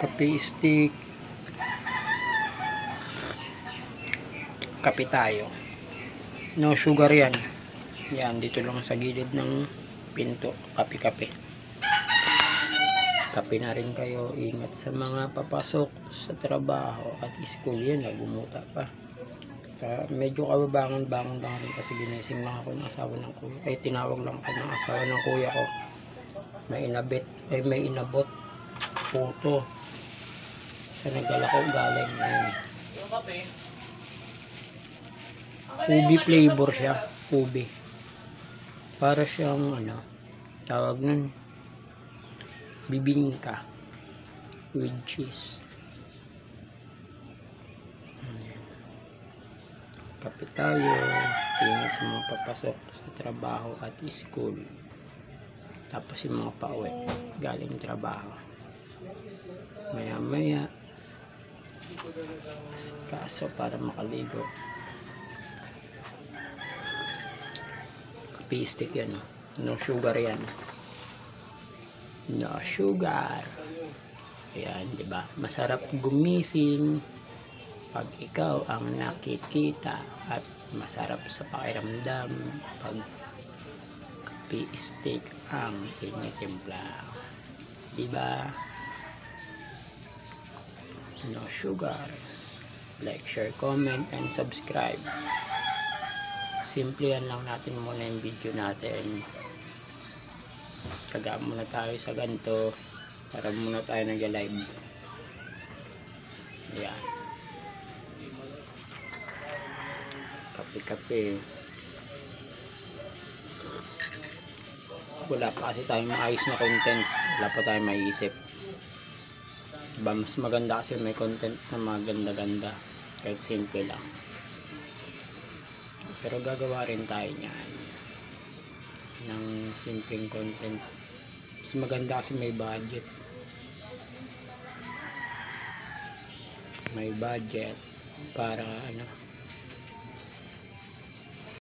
Kape stick, kape tayo. No sugar yan. Yan, dito lang sa gilid ng pinto. Kape-kape. Kape na rin kayo. Ingat sa mga papasok sa trabaho at school. Yan, nagumuta pa. Medyo kababangon-bangon lang rin kasi ginising lang ako ng asawa ng kuya. Ay, tinawag lang ako ng asawa ng kuya ko. May inabot. Puto. Sa nagdala ko galing. Yung kape? Ubi flavor siya. Ubi. Para siyang ano, tawag nun, bibingka with cheese. Kape tayo. Ingat sa mga papasok sa trabaho at school. Tapos yung mga pauwi galing trabaho. Maya maya kaso para makaligo. Kape stick yan, no sugar yan. No sugar. Ayan, diba? Masarap gumising pag ikaw ang nakikita at masarap sa pakiramdam pag kape stick ang tinitimpla. Diba? No sugar. Like, share, comment, and subscribe. Simple yan lang natin muna yung video natin. Taga muna tayo sa ganito para muna tayo nag-live. Ayan. Kape-kape. Wala pa kasi tayong maayos na content. Wala pa tayong maiisip. Diba, mas maganda kasi may content na maganda-ganda kahit simple lang, pero gagawa rin tayo niyan ng simpleng content. Mas maganda kasi may budget para ano,